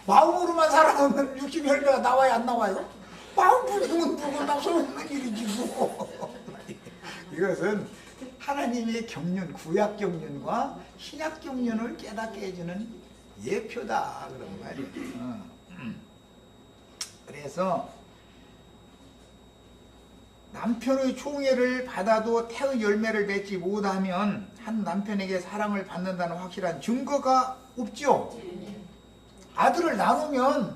마음으로만 살아가면 육신 열매가 나와야 안 나와요? 마음 부리면 누구 나 소용없는 일이지 뭐. 이것은 하나님의 경륜, 구약 경륜과 신약 경륜을 깨닫게 해주는 예표다 그런 말이에요. 그래서 남편의 총애를 받아도 태의 열매를 맺지 못하면 한 남편에게 사랑을 받는다는 확실한 증거가 없죠. 아들을 나누면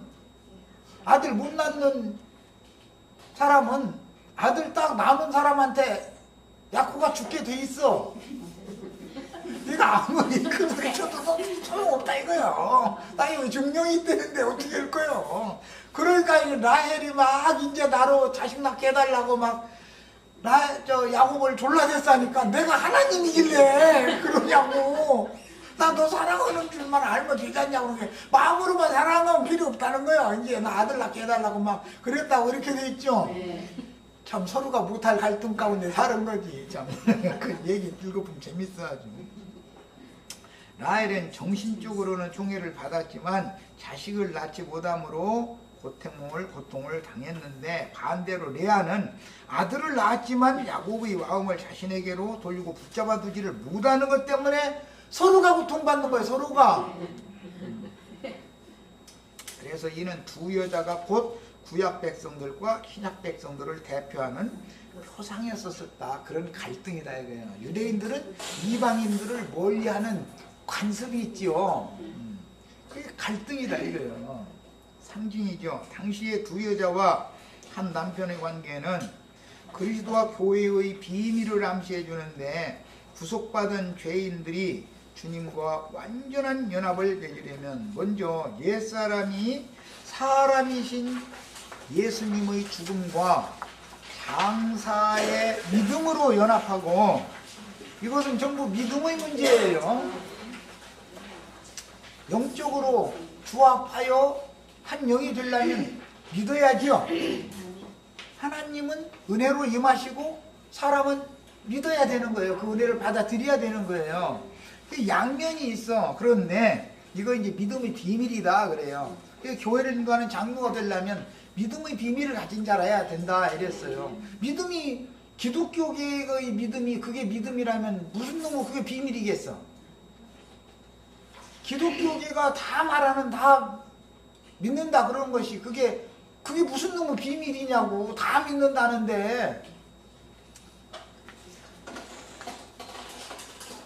아들 못 낳는 사람은 아들 딱 낳은 사람한테 약호가 죽게 돼 있어. 네가 아무리 큰 소리 쳐도 소용없다 이거요. 나 이거 증명이 되는데 어떻게 할 거요. 그러니까 라헬이 막 이제 나로 자식 낳게 해달라고 막 야곱을 졸라댔으니까 내가 하나님이길래 그러냐고. 나 너 사랑하는 줄만 알면 되잖냐고. 그러게 마음으로만 사랑하면 필요 없다는 거야. 이제 나 아들 낳게 해달라고 막 그랬다고 이렇게 돼 있죠. 참 서로가 못할 갈등 가운데 사는 거지. 참 그 얘기 읽어보면 재밌어 아주. 라헬은 정신적으로는 총애를 받았지만 자식을 낳지 못함으로 고통을 당했는데, 반대로 레아는 아들을 낳았지만 야곱의 마음을 자신에게로 돌리고 붙잡아 두지를 못하는 것 때문에 서로가 고통받는 거예요. 서로가. 그래서 이는 두 여자가 곧 구약 백성들과 신약 백성들을 대표하는 표상이었었다. 그런 갈등이다 이거예요. 유대인들은 이방인들을 멀리하는 관습이 있지요. 그게 갈등이다 이거예요. 상징이죠. 당시의 두 여자와 한 남편의 관계는 그리스도와 교회의 비밀을 암시해 주는데, 구속받은 죄인들이 주님과 완전한 연합을 맺으려면 먼저 옛사람이 사람이신 예수님의 죽음과 장사의 믿음으로 연합하고, 이것은 전부 믿음의 문제예요. 영적으로 조합하여 한 영이 되려면 믿어야지요. 하나님은 은혜로 임하시고 사람은 믿어야 되는 거예요. 그 은혜를 받아들여야 되는 거예요. 양면이 있어. 그런데 이거 이제 믿음의 비밀이다 그래요. 교회를 인도하는 장로가 되려면 믿음의 비밀을 가진 자라야 된다 이랬어요. 믿음이 기독교계의 믿음이 그게 믿음이라면 무슨 놈의 그게 비밀이겠어. 기독교계가 다 말하는 다 믿는다 그런 것이 그게 무슨 놈의 비밀이냐고. 다 믿는다는데.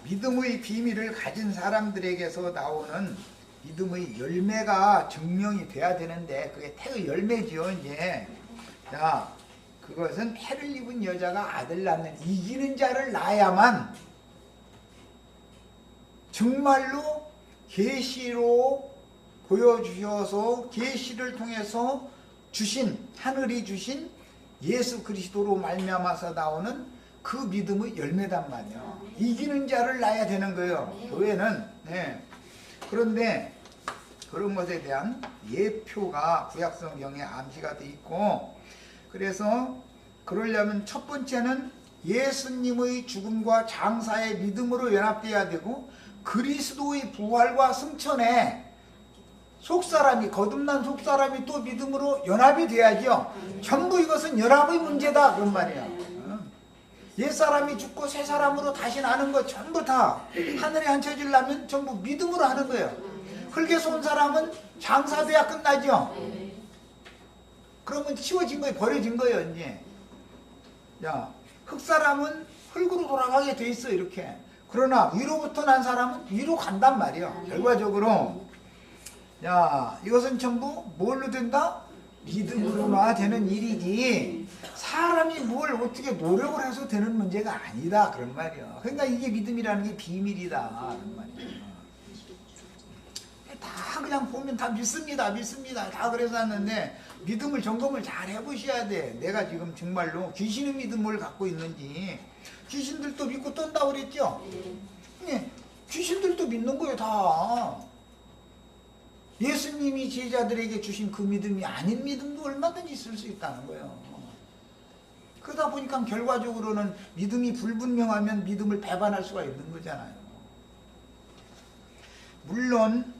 믿음의 비밀을 가진 사람들에게서 나오는 믿음의 열매가 증명이 돼야 되는데, 그게 태의 열매지요 이제. 자, 그것은 태를 입은 여자가 아들 낳는 이기는 자를 낳아야만 정말로 계시로 보여주셔서 계시를 통해서 주신, 하늘이 주신 예수 그리스도로 말미암아서 나오는 그 믿음의 열매단 말이야. 이기는 자를 낳아야 되는 거예요. 교회는. 네. 그런데 그런 것에 대한 예표가 구약성경에 암시가 돼 있고, 그래서 그러려면 첫 번째는 예수님의 죽음과 장사의 믿음으로 연합되어야 되고, 그리스도의 부활과 승천에 속사람이, 거듭난 속사람이 또 믿음으로 연합이 돼야죠. 전부 이것은 연합의 문제다 그런 말이야. 옛사람이 죽고 새사람으로 다시 나는 것 전부 다 하늘에 앉혀지려면 전부 믿음으로 하는 거예요. 흙에서 온 사람은 장사돼야 끝나죠. 그러면 치워진 거예요. 버려진 거예요 이제. 야, 흙사람은 흙으로 돌아가게 돼 있어 이렇게. 그러나 위로부터 난 사람은 위로 간단 말이에요. 결과적으로. 야, 이것은 전부 뭘로 된다? 믿음으로나 되는 일이지 사람이 뭘 어떻게 노력을 해서 되는 문제가 아니다 그런 말이야. 그러니까 이게 믿음이라는 게 비밀이다 그런 말이야. 다 그냥 보면 다 믿습니다 다 그래서 하는데, 믿음을 점검을 잘 해보셔야 돼. 내가 지금 정말로 귀신의 믿음을 갖고 있는지. 귀신들도 믿고 떤다고 그랬죠. 네, 귀신들도 믿는 거예요 다. 예수님이 제자들에게 주신 그 믿음이 아닌 믿음도 얼마든지 있을 수 있다는 거예요. 그러다 보니까 결과적으로는 믿음이 불분명하면 믿음을 배반할 수가 있는 거잖아요. 물론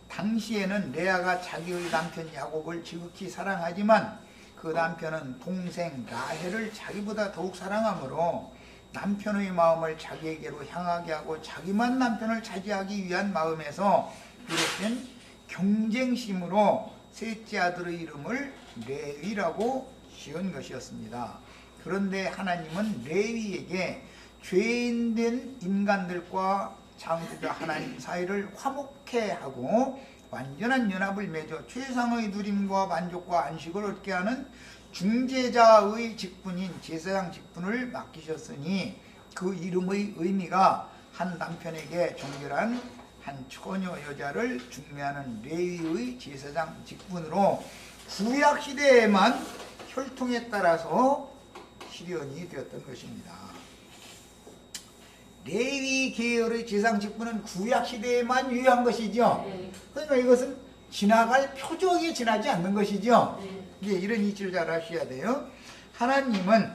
당시에는 레아가 자기의 남편 야곱을 지극히 사랑하지만 그 남편은 동생 라헬을 자기보다 더욱 사랑하므로 남편의 마음을 자기에게로 향하게 하고 자기만 남편을 차지하기 위한 마음에서 비롯된 경쟁심으로 셋째 아들의 이름을 레위라고 지은 것이었습니다. 그런데 하나님은 레위에게 죄인된 인간들과 창조자 하나님 사이를 화목케 하고 완전한 연합을 맺어 최상의 누림과 만족과 안식을 얻게 하는 중재자의 직분인 제사장 직분을 맡기셨으니 그 이름의 의미가 한 남편에게 정결한 한 처녀 여자를 중매하는 레위의 제사장 직분으로 구약 시대에만 혈통에 따라서 실현이 되었던 것입니다. 레위 계열의 제사장 직분은 구약 시대에만 유효한 것이죠. 그러니까 이것은 지나갈 표적이 지나지 않는 것이죠. 이제 이런 이치를 잘 아셔야 돼요. 하나님은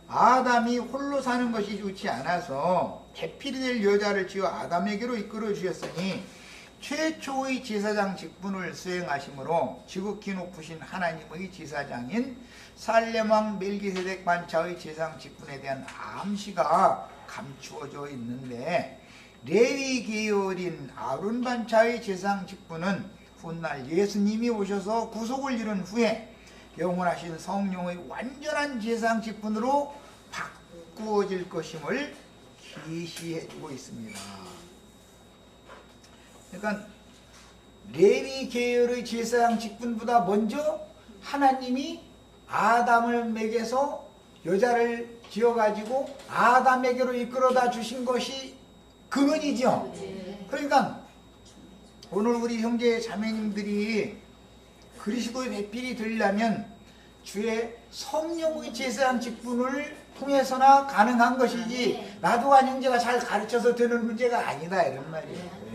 아담이 홀로 사는 것이 좋지 않아서 대필이 될 여자를 지어 아담에게로 이끌어 주셨으니 최초의 제사장 직분을 수행하심으로 지극히 높으신 하나님의 제사장인 살렘왕 멜기세덱 반차의 제사장 직분에 대한 암시가 감추어져 있는데, 레위 계열인 아론 반차의 제사장 직분은 훗날 예수님이 오셔서 구속을 이룬 후에 영원하신 성령의 완전한 제사장 직분으로 바꾸어질 것임을 계시해주고 있습니다. 그러니까 레위 계열의 제사장 직분보다 먼저 하나님이 아담을 먹여서 여자를 지어가지고 아담에게로 이끌어다 주신 것이 근원이죠. 그러니까 오늘 우리 형제 자매님들이 그리스도의 배필이 되려면 주의 성령의 제사장 직분을 통해서나 가능한 것이지 나도간 형제가 잘 가르쳐서 되는 문제가 아니다 이런 말이에요.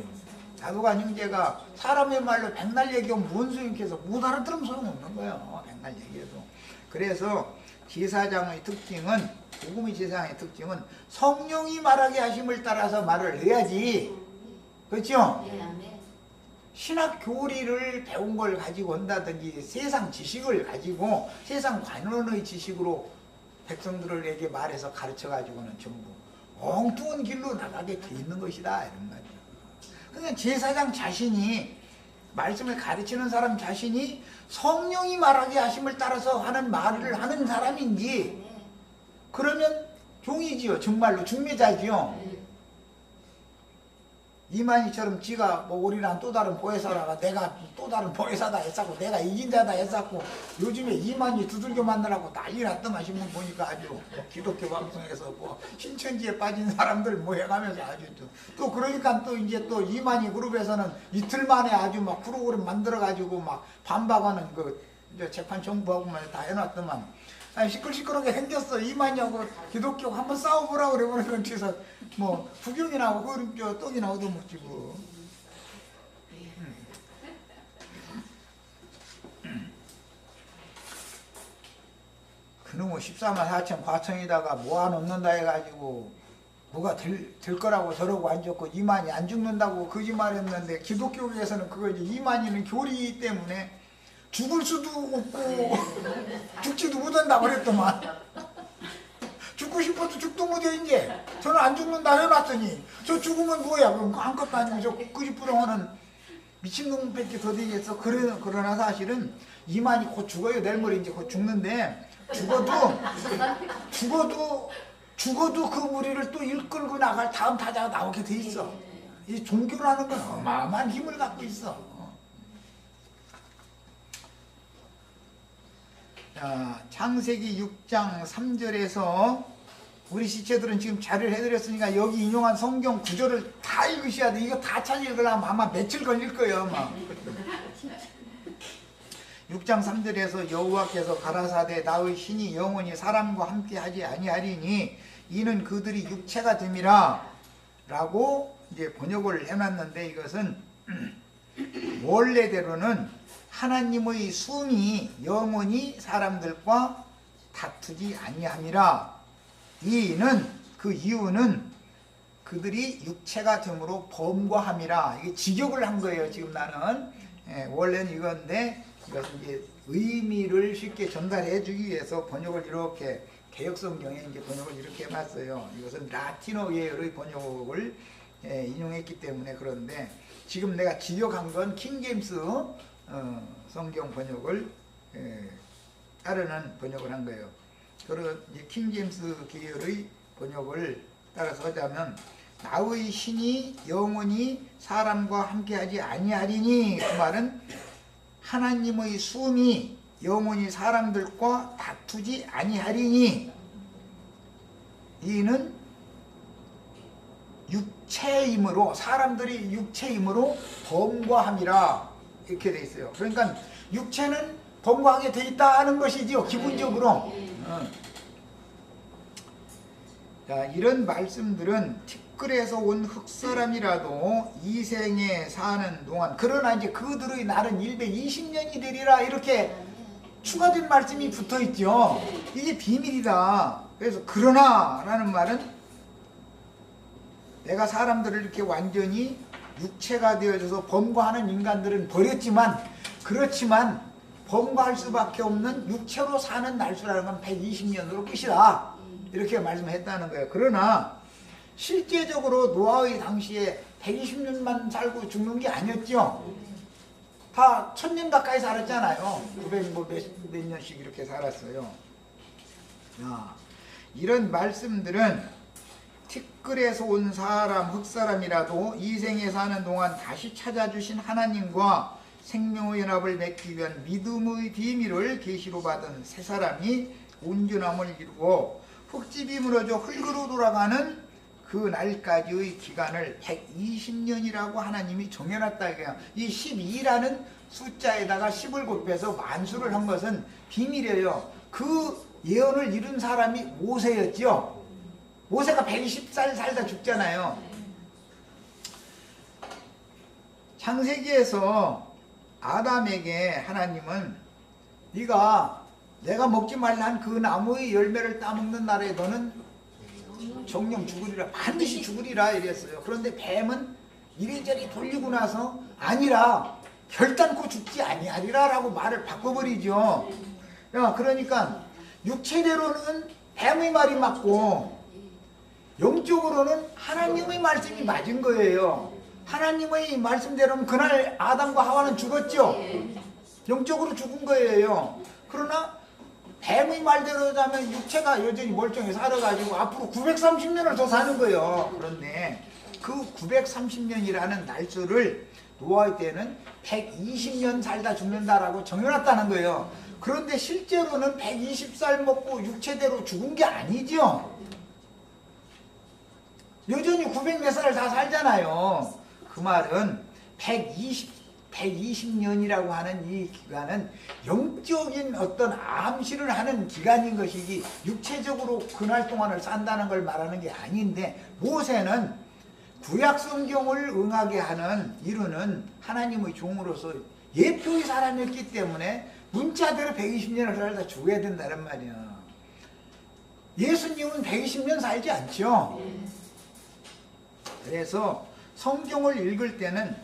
나도간 형제가 사람의 말로 백날 얘기하면 뭔 소용께서 못 알아들으면 소용없는 거예요. 백날 얘기해도. 그래서 제사장의 특징은, 복음의 제사장의 특징은 성령이 말하게 하심을 따라서 말을 해야지. 그렇죠? 신학 교리를 배운 걸 가지고 온다든지 세상 지식을 가지고 세상 관원의 지식으로 백성들에게 말해서 가르쳐 가지고는 전부 엉뚱한 길로 나가게 돼 있는 것이다 이런 말이에요. 그러니까 제사장 자신이, 말씀을 가르치는 사람 자신이 성령이 말하게 하심을 따라서 하는 말을 하는 사람인지, 그러면 종이지요. 정말로 중매자지요. 이만희처럼 지가 뭐 우리랑 또 다른 보혜사라가 내가 또 다른 보혜사다 했었고 내가 이긴 자다 했었고 요즘에 이만희 두들겨 만나라고 난리 났더만 신문 보니까 아주 뭐 기독교 방송에서 뭐 신천지에 빠진 사람들 뭐 해가면서 아주 또 그러니까 또 이제 또 이만희 그룹에서는 이틀 만에 아주 막 프로그램 만들어 가지고 막 반박하는 그 이제 재판 정부하고 다 해놨더만. 아니 시끌시끌하게 생겼어. 이만희하고 기독교 한번 싸워보라고 그래. 그러니까 뒤에서 뭐 구경이나 하고 그 떡이나 얻어먹지 뭐. 그놈의 14만 4천 과천에다가 모아놓는다 해가지고 뭐가 될 거라고 저러고 앉았고 이만희 안 죽는다고 거짓말했는데 기독교에서는 그거 이제 이만희는 교리 때문에 죽을 수도 없고 죽지도 못한다고 그랬더만. 죽고 싶어도 죽도 못해. 이제 저는 안 죽는다 해놨더니 저 죽으면 뭐야. 그럼 아무것도 아니고 저 끄집부렁하는 미친놈밖에 더 되겠어. 그러나 사실은 이만희 곧 죽어요. 내일 모레 이제 곧 죽는데 죽어도 그 무리를 또 이끌고 나갈 다음 타자가 나오게 돼 있어. 이 종교라는 건 어마어마한 힘을 갖고 있어. 자, 창세기 6장 3절에서 우리 시체들은 지금 자료를 해드렸으니까 여기 인용한 성경 구절을 다 읽으셔야 돼. 이거 다 찾아 읽으려면 아마 며칠 걸릴 거예요. 아마. 6장 3절에서 여호와께서 가라사대 나의 신이 영원히 사람과 함께 하지 아니하리니 이는 그들이 육체가 됨이라 라고 이제 번역을 해놨는데, 이것은 원래대로는 하나님의 숨이 영원히 사람들과 다투지 아니함이라. 이는 그 이유는 그들이 육체가 됨으로 범과함이라. 이게 직역을 한 거예요. 지금 나는 원래는 이건데 이것은 이제 의미를 쉽게 전달해 주기 위해서 번역을 이렇게 개역성경에 이제 번역을 이렇게 해놨어요. 이것은 라틴어 계열의 번역을 인용했기 때문에. 그런데 지금 내가 직역한 건 킹제임스 성경 번역을 따르는 번역을 한 거예요. 그리고 킹제임스 계열의 번역을 따라서 하자면 나의 신이 영원히 사람과 함께하지 아니하리니, 그 말은 하나님의 숨이 영원히 사람들과 다투지 아니하리니, 이는 육체이므로, 사람들이 육체이므로 범과함이라 이렇게 돼 있어요. 그러니까 육체는 범과하게 돼 있다는 것이죠, 기본적으로. 자, 이런 말씀들은 티끌에서 온 흑사람이라도 이 생에 사는 동안, 그러나 이제 그들의 날은 120년이 되리라, 이렇게 추가된 말씀이 붙어 있죠. 이게 비밀이다. 그래서 그러나 라는 말은 내가 사람들을 이렇게 완전히 육체가 되어져서 범과하는 인간들은 버렸지만, 그렇지만 범과할 수밖에 없는 육체로 사는 날수라는 건 120년으로 끝이다, 이렇게 말씀했다는 거예요. 그러나 실제적으로 노아의 당시에 120년만 살고 죽는 게 아니었죠. 다 1000년 가까이 살았잖아요. 900 몇 년씩 이렇게 살았어요. 자, 이런 말씀들은 티끌에서 온 사람, 흑사람이라도 이 생에 사는 동안 다시 찾아주신 하나님과 생명의 연합을 맺기 위한 믿음의 비밀을 계시로 받은 새 사람이 온전함을 이루고 흙집이 무너져 흙으로 돌아가는 그 날까지의 기간을 120년이라고 하나님이 정해놨다. 이 12라는 숫자에다가 10을 곱해서 만수를 한 것은 비밀이에요. 그 예언을 이룬 사람이 모세였죠. 모세가 120살 살다 죽잖아요. 창세기에서 아담에게 하나님은 내가 먹지 말란 그 나무의 열매를 따먹는 날에 너는 정령 죽으리라, 반드시 죽으리라 이랬어요. 그런데 뱀은 이리저리 돌리고 나서 아니라 결단코 죽지 아니하리라 라고 말을 바꿔버리죠. 그러니까 육체대로는 뱀의 말이 맞고 영적으로는 하나님의 말씀이 맞은 거예요. 하나님의 말씀대로는 그날 아담과 하와는 죽었죠. 영적으로 죽은 거예요. 그러나 뱀의 말대로 하면 육체가 여전히 멀쩡히 살아가지고 앞으로 930년을 더 사는 거예요. 그런데 그 930년이라는 날수를 노아의 때는 120년 살다 죽는다라고 정해놨다는 거예요. 그런데 실제로는 120살 먹고 육체대로 죽은 게 아니죠. 여전히 900몇 살 다 살잖아요. 그 말은 120년이라고 하는 이 기간은 영적인 어떤 암시를 하는 기간인 것이지 육체적으로 그날 동안을 산다는 걸 말하는 게 아닌데, 모세는 구약 성경을 응하게 하는 이루는 하나님의 종으로서 예표의 사람이었기 때문에 문자대로 120년을 살다 죽어야 된다는 말이야. 예수님은 120년 살지 않죠. 그래서 성경을 읽을 때는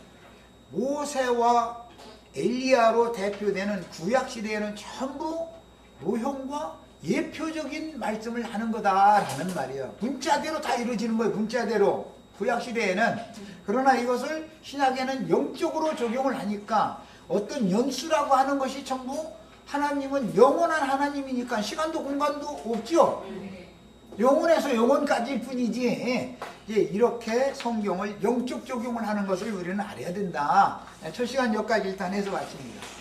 모세와 엘리야로 대표되는 구약시대에는 전부 모형과 예표적인 말씀을 하는 거다라는 말이에요. 문자대로 다 이루어지는 거예요. 문자대로 구약시대에는. 그러나 이것을 신약에는 영적으로 적용을 하니까 어떤 연수라고 하는 것이 전부, 하나님은 영원한 하나님이니까 시간도 공간도 없죠. 영원에서 영원까지일 뿐이지, 이제 이렇게 성경을 영적 적용을 하는 것을 우리는 알아야 된다. 첫 시간 여기까지 일단 해서 마칩니다.